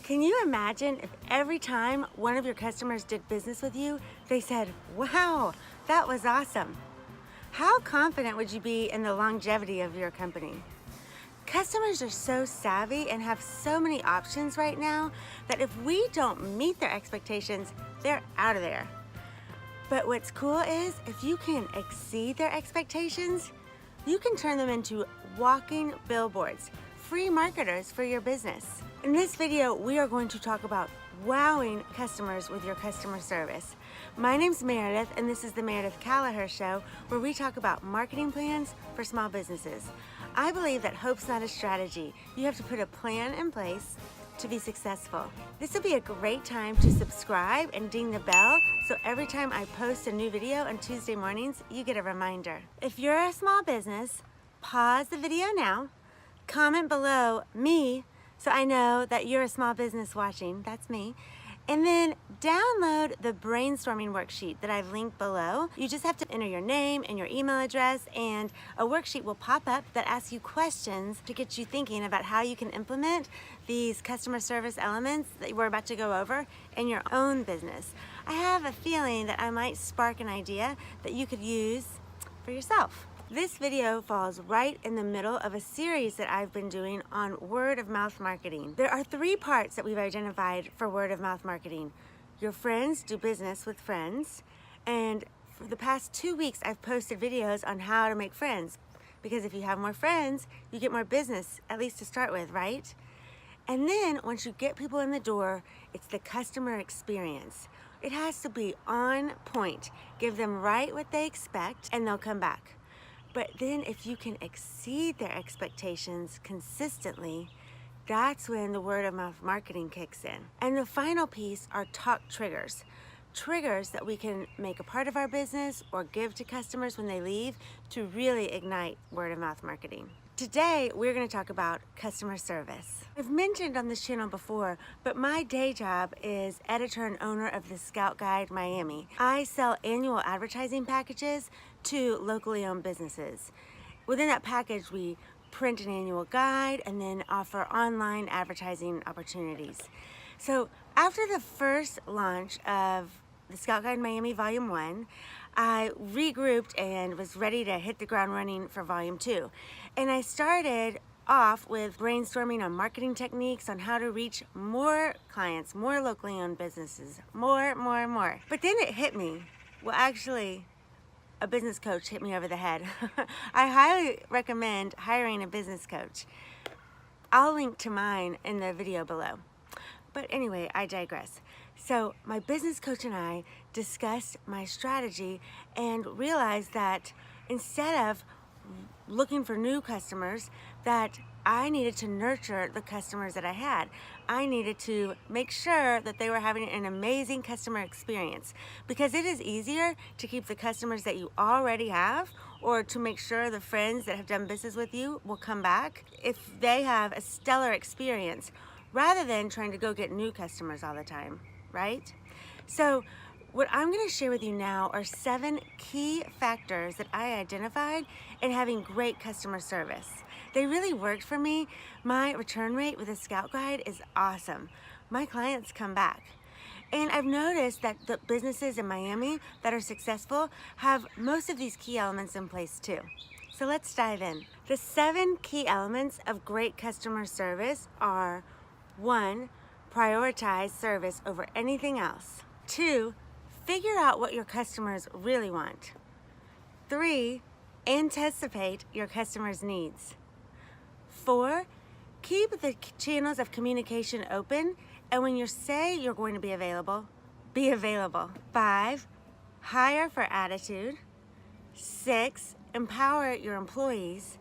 Can you imagine if every time one of your customers did business with you, they said, wow, that was awesome? How confident would you be in the longevity of your company? Customers are so savvy and have so many options right now that if we don't meet their expectations, they're out of there. But what's cool is if you can exceed their expectations, you can turn them into walking billboards, free marketers for your business. In this video, we are going to talk about wowing customers with your customer service. My name's Meredith, and this is the Meredith Callagher Show, where we talk about marketing plans for small businesses. I believe that hope's not a strategy. You have to put a plan in place to be successful. This would be a great time to subscribe and ding the bell so every time I post a new video on Tuesday mornings, you get a reminder. If you're a small business, pause the video now, comment below me so I know that you're a small business watching, that's me, and then download the Brainstorming Worksheet that I've linked below. You just have to enter your name and your email address, and a worksheet will pop up that asks you questions to get you thinking about how you can implement these customer service elements that we're about to go over in your own business. I have a feeling that I might spark an idea that you could use for yourself. This video falls right in the middle of a series that I've been doing on word of mouth marketing. There are 3 parts that we've identified for word of mouth marketing. Your friends do business with friends, and for the past 2 weeks I've posted videos on how to make friends, because if you have more friends, you get more business, at least to start with, right? And then once you get people in the door, it's the customer experience. It has to be on point. Give them right what they expect and they'll come back. But then if you can exceed their expectations consistently, that's when the word of mouth marketing kicks in. And the final piece are talk triggers. Triggers that we can make a part of our business or give to customers when they leave to really ignite word of mouth marketing. Today, we're going to talk about customer service. I've mentioned on this channel before, but my day job is editor and owner of the Scout Guide Miami. I sell annual advertising packages to locally owned businesses. Within that package, we print an annual guide and then offer online advertising opportunities. So after the first launch of the Scout Guide Miami Volume 1, I regrouped and was ready to hit the ground running for Volume 2. And I started off with brainstorming on marketing techniques on how to reach more clients, more locally owned businesses, more. But then it hit me. Well, actually, a business coach hit me over the head. I highly recommend hiring a business coach. I'll link to mine in the video below. But anyway, I digress. So my business coach and I discussed my strategy and realized that instead of looking for new customers, that I needed to nurture the customers that I had. I needed to make sure that they were having an amazing customer experience, because it is easier to keep the customers that you already have, or to make sure the friends that have done business with you will come back if they have a stellar experience, rather than trying to go get new customers all the time, right? So what I'm going to share with you now are 7 key factors that I identified in having great customer service. They really worked for me. My return rate with the Scout Guide is awesome. My clients come back. And I've noticed that the businesses in Miami that are successful have most of these key elements in place too. So let's dive in. The 7 key elements of great customer service are: 1, prioritize service over anything else. 2, figure out what your customers really want. 3, anticipate your customers' needs. 4, keep the channels of communication open, and when you say you're going to be available, be available. 5, hire for attitude. 6, empower your employees.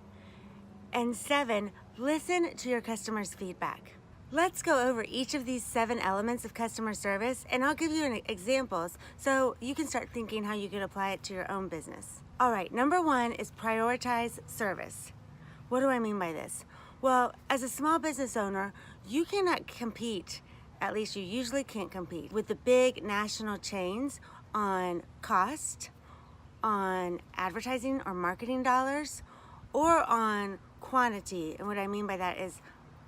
And 7, listen to your customers' feedback. Let's go over each of these 7 elements of customer service, and I'll give you examples so you can start thinking how you can apply it to your own business. All right, number 1 is prioritize service. What do I mean by this? Well, as a small business owner, you cannot compete, at least you usually can't compete, with the big national chains on cost, on advertising or marketing dollars, or on quantity. And what I mean by that is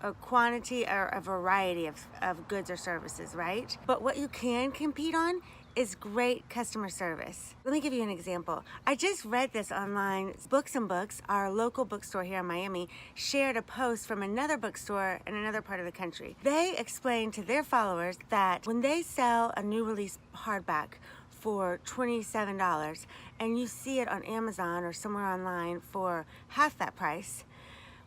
a quantity or a variety of goods or services, right? But what you can compete on is great customer service. Let me give you an example. I just read this online. Books and Books, our local bookstore here in Miami, shared a post from another bookstore in another part of the country. They explained to their followers that when they sell a new release hardback for $27 and you see it on Amazon or somewhere online for half that price,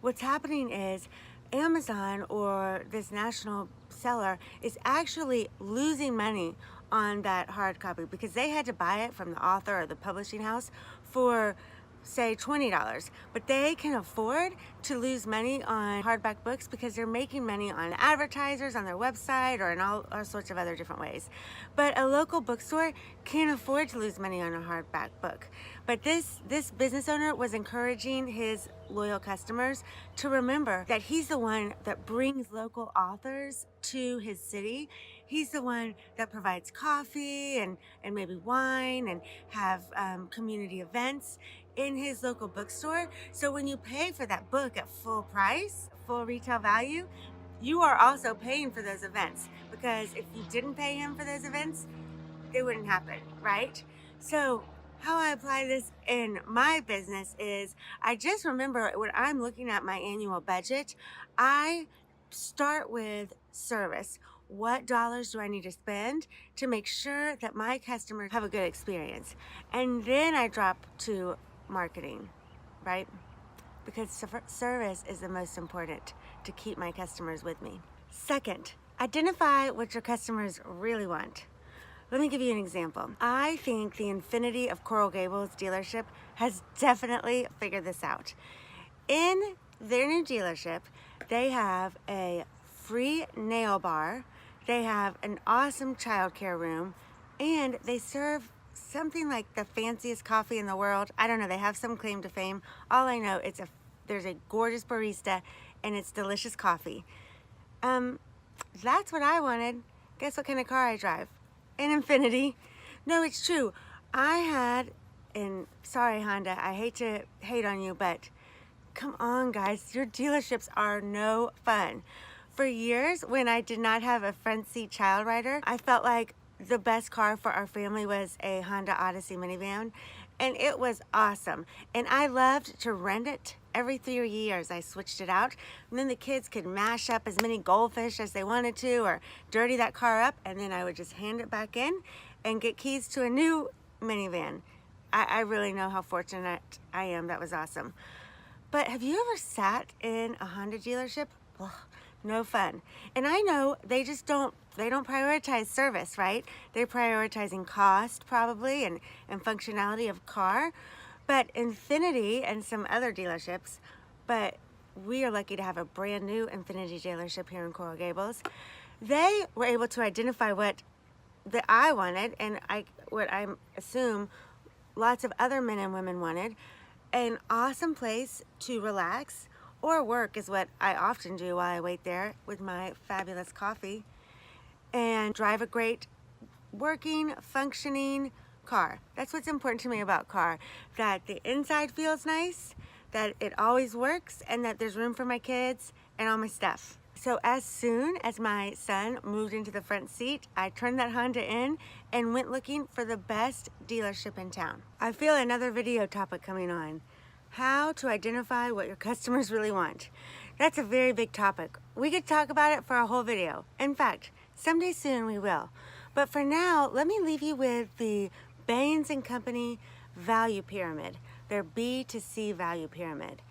what's happening is Amazon or this national seller is actually losing money on that hard copy because they had to buy it from the author or the publishing house for, say, $20, but they can afford to lose money on hardback books because they're making money on advertisers on their website or in all sorts of other different ways. But a local bookstore can't afford to lose money on a hardback book. But this business owner was encouraging his loyal customers to remember that he's the one that brings local authors to his city. He's the one that provides coffee and maybe wine and have community events in his local bookstore. So when you pay for that book at full price, full retail value, you are also paying for those events, because if you didn't pay him for those events, it wouldn't happen, right? So how I apply this in my business is I just remember when I'm looking at my annual budget, I start with service. What dollars do I need to spend to make sure that my customers have a good experience? And then I drop to marketing, right? Because service is the most important to keep my customers with me. Second, identify what your customers really want. Let me give you an example. I think the Infinity of Coral Gables dealership has definitely figured this out. In their new dealership, they have a free nail bar, they have an awesome childcare room, and they serve something like the fanciest coffee in the world. I don't know, they have some claim to fame. All I know, there's a gorgeous barista and it's delicious coffee. That's what I wanted. Guess what kind of car I drive? An Infinity. No, it's true. I had, and sorry Honda, I hate to hate on you, but come on guys, your dealerships are no fun. For years, when I did not have a front seat child rider, I felt like the best car for our family was a Honda Odyssey minivan, and it was awesome. And I loved to rent it. Every 3 years I switched it out, and then the kids could mash up as many goldfish as they wanted to or dirty that car up, and then I would just hand it back in and get keys to a new minivan. I really know how fortunate I am. That was awesome. But have you ever sat in a Honda dealership? Ugh, no fun. And I know they don't prioritize service, right? They're prioritizing cost probably and functionality of car. But Infinity and some other dealerships, but we are lucky to have a brand new Infinity dealership here in Coral Gables. They were able to identify what I wanted, and what I assume lots of other men and women wanted. An awesome place to relax or work is what I often do while I wait there with my fabulous coffee, and drive a great working, functioning car. That's what's important to me about car, that the inside feels nice, that it always works, and that there's room for my kids and all my stuff. So as soon as my son moved into the front seat, I turned that Honda in and went looking for the best dealership in town. I feel another video topic coming on. How to identify what your customers really want. That's a very big topic. We could talk about it for a whole video. In fact, someday soon we will. But for now, let me leave you with the Baines & Company value pyramid, their B to C value pyramid.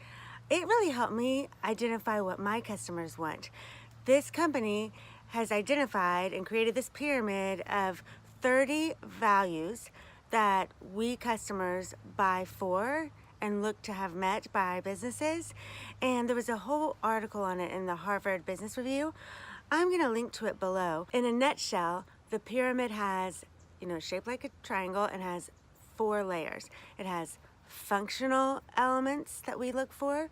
It really helped me identify what my customers want. This company has identified and created this pyramid of 30 values that we customers buy for and look to have met by businesses. And there was a whole article on it in the Harvard Business Review. I'm going to link to it below. In a nutshell, the pyramid has, shaped like a triangle and has 4 layers. It has functional elements that we look for,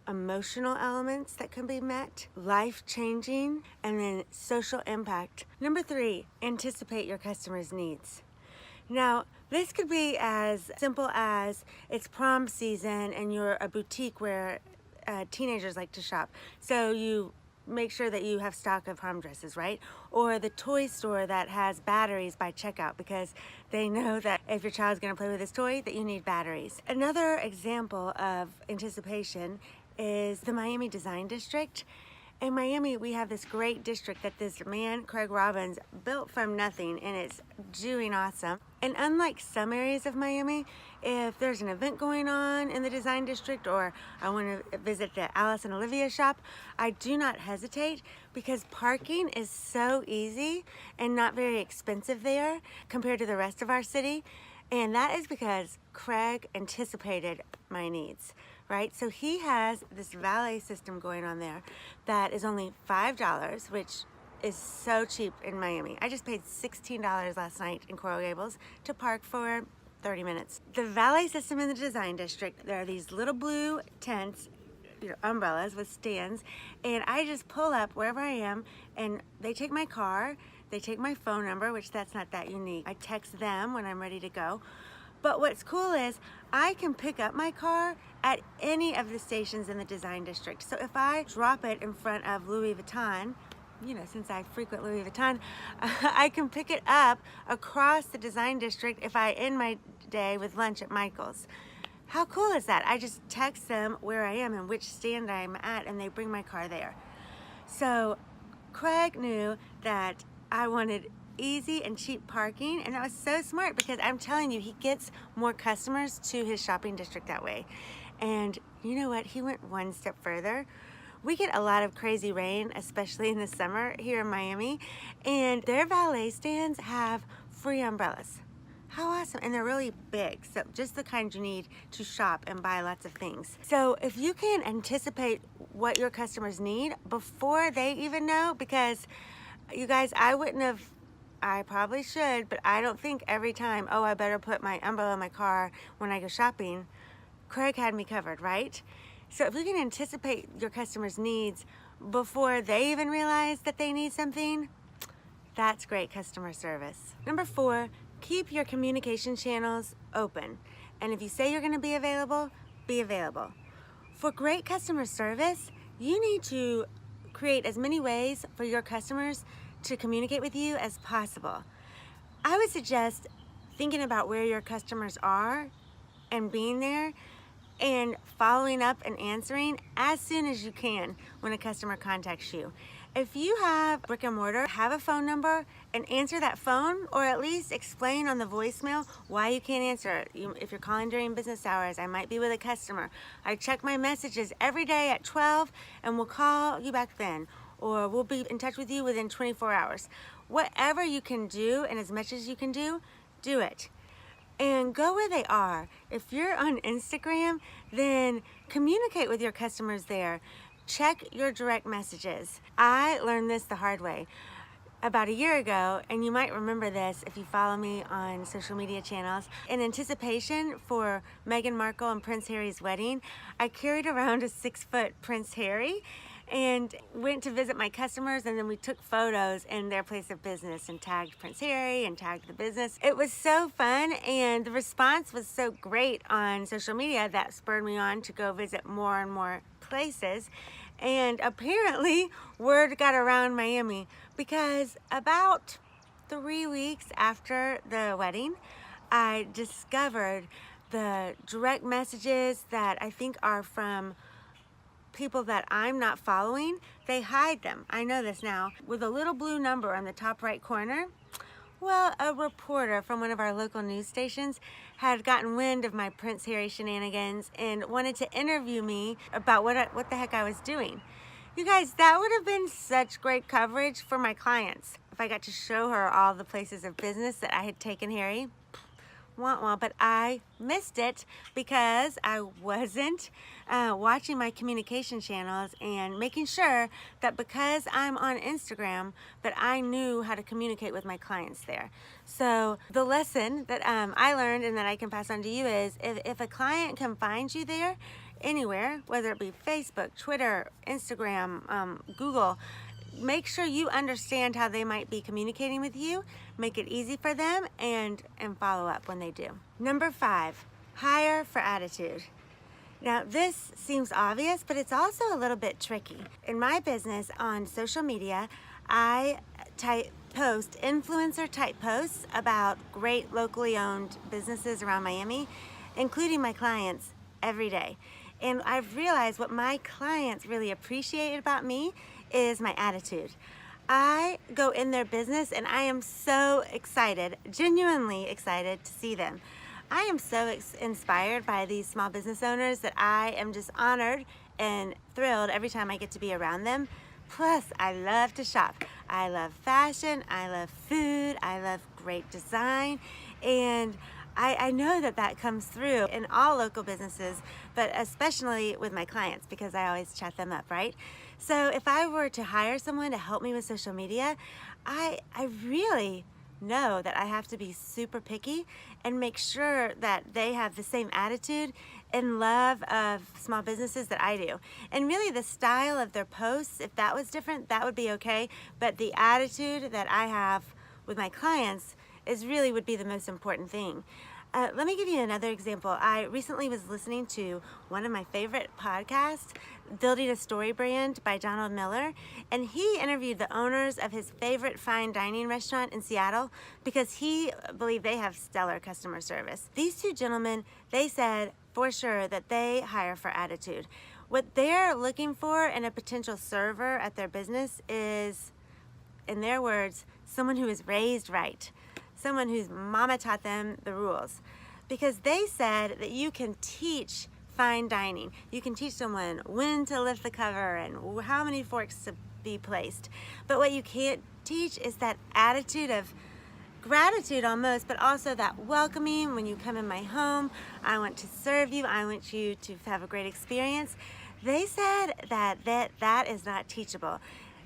emotional elements that can be met, life-changing, and then social impact. Number 3, anticipate your customers' needs. Now, this could be as simple as it's prom season and you're a boutique where teenagers like to shop. So you make sure that you have stock of prom dresses, right? Or the toy store that has batteries by checkout because they know that if your child's gonna play with this toy, that you need batteries. Another example of anticipation is the Miami Design District. In Miami, we have this great district that this man, Craig Robbins, built from nothing, and it's doing awesome. And unlike some areas of Miami, if there's an event going on in the design district or I want to visit the Alice and Olivia shop, I do not hesitate because parking is so easy and not very expensive there compared to the rest of our city. And that is because Craig anticipated my needs, right? So he has this valet system going on there that is only $5, which is so cheap in Miami. I just paid $16 last night in Coral Gables to park for 30 minutes. The valet system in the design district, there are these little blue tents, umbrellas with stands, and I just pull up wherever I am and they take my car, they take my phone number, which that's not that unique. I text them when I'm ready to go. But what's cool is I can pick up my car at any of the stations in the design district. So if I drop it in front of Louis Vuitton, since I frequent Louis Vuitton, I can pick it up across the design district if I end my day with lunch at Michael's. How cool is that? I just text them where I am and which stand I'm at, and they bring my car there. So Craig knew that I wanted easy and cheap parking, and that was so smart because I'm telling you, he gets more customers to his shopping district that way. And you know what? He went one step further. We get a lot of crazy rain, especially in the summer here in Miami, and their valet stands have free umbrellas. How awesome. And they're really big, so just the kind you need to shop and buy lots of things. So if you can anticipate what your customers need before they even know, because you guys, I probably should, but I don't think every time, oh, I better put my umbrella in my car when I go shopping. Craig had me covered, right? So if you can anticipate your customers' needs before they even realize that they need something, that's great customer service. Number 4, keep your communication channels open. And if you say you're gonna be available, be available. For great customer service, you need to create as many ways for your customers to communicate with you as possible. I would suggest thinking about where your customers are and being there and following up and answering as soon as you can when a customer contacts you. If you have brick and mortar, have a phone number and answer that phone, or at least explain on the voicemail why you can't answer it. If you're calling during business hours, I might be with a customer. I check my messages every day at 12 and we'll call you back then, or we'll be in touch with you within 24 hours. Whatever you can do and as much as you can do, do it. And go where they are. If you're on Instagram, then communicate with your customers there. Check your direct messages. I learned this the hard way about a year ago, and you might remember this if you follow me on social media channels. In anticipation for Meghan Markle and Prince Harry's wedding, I carried around a 6-foot Prince Harry and went to visit my customers, and then we took photos in their place of business and tagged Prince Harry and tagged the business. It was so fun, and the response was so great on social media that spurred me on to go visit more and more places. And apparently word got around Miami because about 3 weeks after the wedding, I discovered the direct messages that I think are from people that I'm not following. They hide them. I know this now. With a little blue number on the top right corner. Well, a reporter from one of our local news stations had gotten wind of my Prince Harry shenanigans and wanted to interview me about what the heck I was doing. You guys, that would have been such great coverage for my clients if I got to show her all the places of business that I had taken Harry. But I missed it because I wasn't watching my communication channels and making sure that because I'm on Instagram that I knew how to communicate with my clients there. So the lesson that I learned and that I can pass on to you is if a client can find you there anywhere, whether it be Facebook, Twitter, Instagram, Google, make sure you understand how they might be communicating with you, make it easy for them, and follow up when they do. Number 5, hire for attitude. Now, this seems obvious, but it's also a little bit tricky. In my business on social media, I post influencer type posts about great locally owned businesses around Miami, including my clients, every day. And I've realized what my clients really appreciate about me is my attitude. I go in their business and I am so excited, genuinely excited to see them. I am so inspired by these small business owners that I am just honored and thrilled every time I get to be around them. Plus, I love to shop. I love fashion, I love food, I love great design, and I know that that comes through in all local businesses, but especially with my clients because I always chat them up, right? So if I were to hire someone to help me with social media, I really know that I have to be super picky and make sure that they have the same attitude and love of small businesses that I do. And really the style of their posts, if that was different, that would be okay. But the attitude that I have with my clients really would be the most important thing. Let me give you another example. I recently was listening to one of my favorite podcasts, Building a Story Brand by Donald Miller, and he interviewed the owners of his favorite fine dining restaurant in Seattle because he believed they have stellar customer service. These two gentlemen, they said for sure that they hire for attitude. What they're looking for in a potential server at their business is, in their words, someone who is raised right. Someone whose mama taught them the rules. Because they said that you can teach fine dining. You can teach someone when to lift the cover and how many forks to be placed. But what you can't teach is that attitude of gratitude almost, but also that welcoming when you come in my home. I want to serve you. I want you to have a great experience. They said that is not teachable,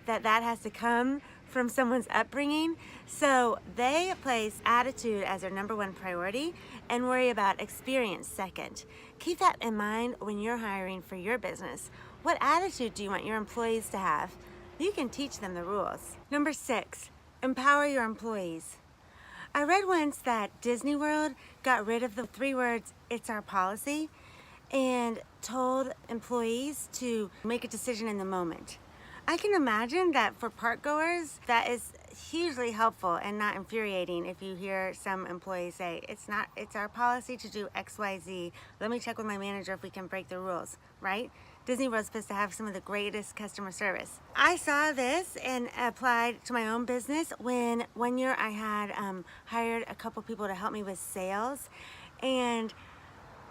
that has to come from someone's upbringing. So they place attitude as their number one priority and worry about experience second. Keep that in mind when you're hiring for your business. What attitude do you want your employees to have? You can teach them the rules. Number 6, empower your employees. I read once that Disney World got rid of the 3 words, "It's our policy," and told employees to make a decision in the moment. I can imagine that for park goers, that is hugely helpful and not infuriating if you hear some employees say, it's our policy to do XYZ. Let me check with my manager if we can break the rules, right? Disney World's supposed to have some of the greatest customer service. I saw this and applied to my own business when one year I had hired a couple people to help me with sales, and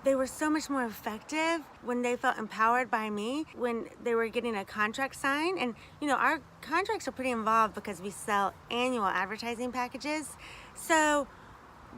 they were so much more effective when they felt empowered by me, when they were getting a contract signed. And you know, our contracts are pretty involved because we sell annual advertising packages. So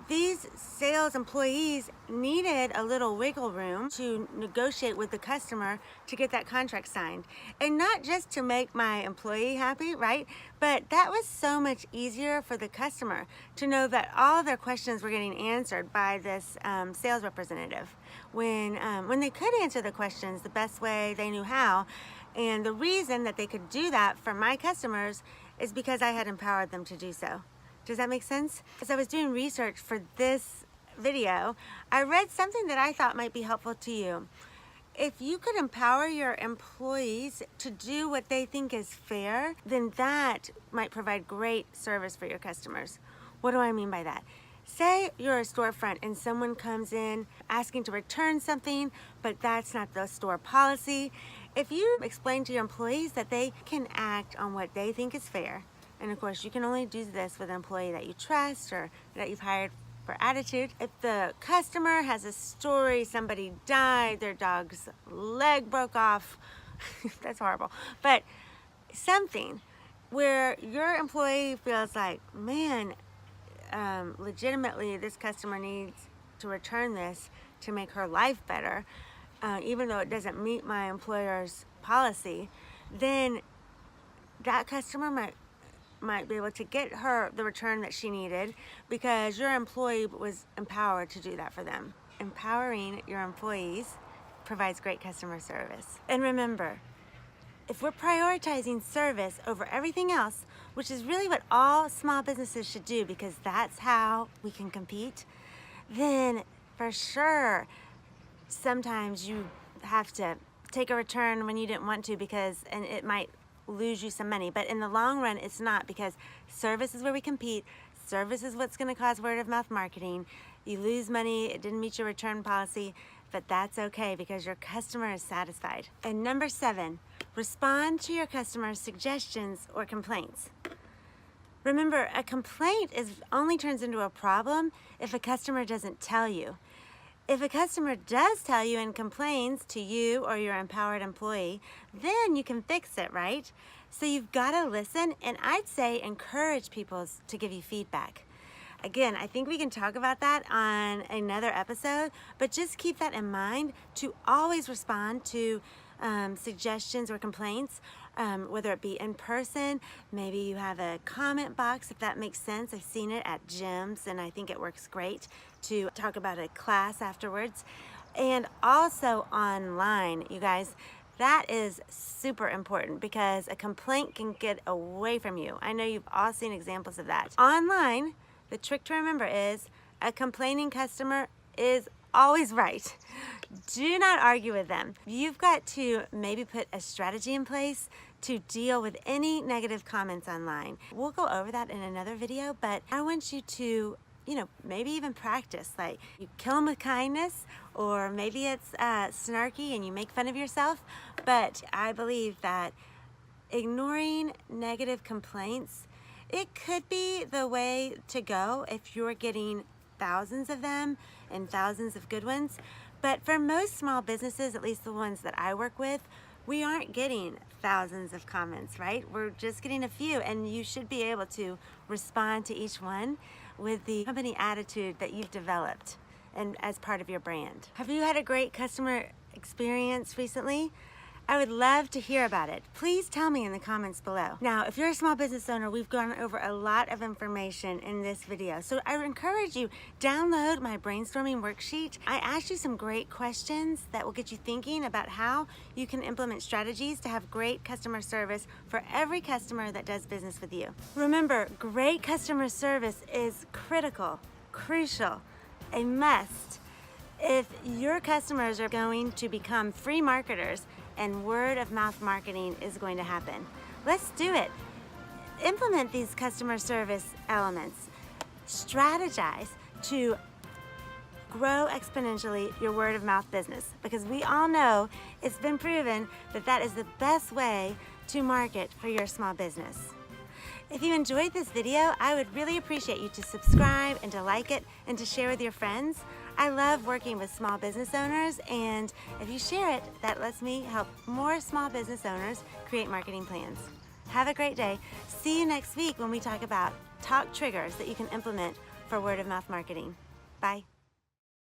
these sales employees needed a little wiggle room to negotiate with the customer to get that contract signed. And not just to make my employee happy, right? But that was so much easier for the customer to know that all of their questions were getting answered by this sales representative. When they could answer the questions the best way they knew how. And the reason that they could do that for my customers is because I had empowered them to do so. Does that make sense? As I was doing research for this video, I read something that I thought might be helpful to you. If you could empower your employees to do what they think is fair, then that might provide great service for your customers. What do I mean by that? Say you're a storefront and someone comes in asking to return something, but that's not the store policy. If you explain to your employees that they can act on what they think is fair, and of course, you can only do this with an employee that you trust or that you've hired for attitude. If the customer has a story, somebody died, their dog's leg broke off, that's horrible, but something where your employee feels like, man, legitimately this customer needs to return this to make her life better, even though it doesn't meet my employer's policy, then that customer might be able to get her the return that she needed because your employee was empowered to do that for them. Empowering your employees provides great customer service. And remember, if we're prioritizing service over everything else, which is really what all small businesses should do because that's how we can compete, then for sure, sometimes you have to take a return when you didn't want to and it might lose you some money. But in the long run, it's not, because service is where we compete. Service is what's going to cause word of mouth marketing. You lose money, it didn't meet your return policy, but that's okay because your customer is satisfied. And number 7, respond to your customers' suggestions or complaints. Remember, a complaint only turns into a problem if a customer doesn't tell you. If a customer does tell you and complains to you or your empowered employee, then you can fix it, right? So you've got to listen, and I'd say encourage people to give you feedback. Again, I think we can talk about that on another episode, but just keep that in mind to always respond to suggestions or complaints, whether it be in person. Maybe you have a comment box, if that makes sense. I've seen it at gyms, and I think it works great to talk about a class afterwards. And also online, you guys. That is super important because a complaint can get away from you. I know you've all seen examples of that. Online, the trick to remember is a complaining customer is always right. Do not argue with them. You've got to maybe put a strategy in place to deal with any negative comments online. We'll go over that in another video, but I want you to maybe even practice, like you kill them with kindness, or maybe it's snarky and you make fun of yourself. But I believe that ignoring negative complaints, it could be the way to go if you're getting thousands of them and thousands of good ones. But for most small businesses, at least the ones that I work with, we aren't getting thousands of comments, right? We're just getting a few, and you should be able to respond to each one with the company attitude that you've developed and as part of your brand. Have you had a great customer experience recently? I would love to hear about it. Please tell me in the comments below. Now, if you're a small business owner, we've gone over a lot of information in this video. So I would encourage you, download my brainstorming worksheet. I asked you some great questions that will get you thinking about how you can implement strategies to have great customer service for every customer that does business with you. Remember, great customer service is critical, crucial, a must. If your customers are going to become free marketers, and word of mouth marketing is going to happen. Let's do it. Implement these customer service elements. Strategize to grow exponentially your word of mouth business, because we all know it's been proven that that is the best way to market for your small business. If you enjoyed this video, I would really appreciate you to subscribe and to like it and to share with your friends. I love working with small business owners, and if you share it, that lets me help more small business owners create marketing plans. Have a great day. See you next week when we talk about top triggers that you can implement for word of mouth marketing. Bye.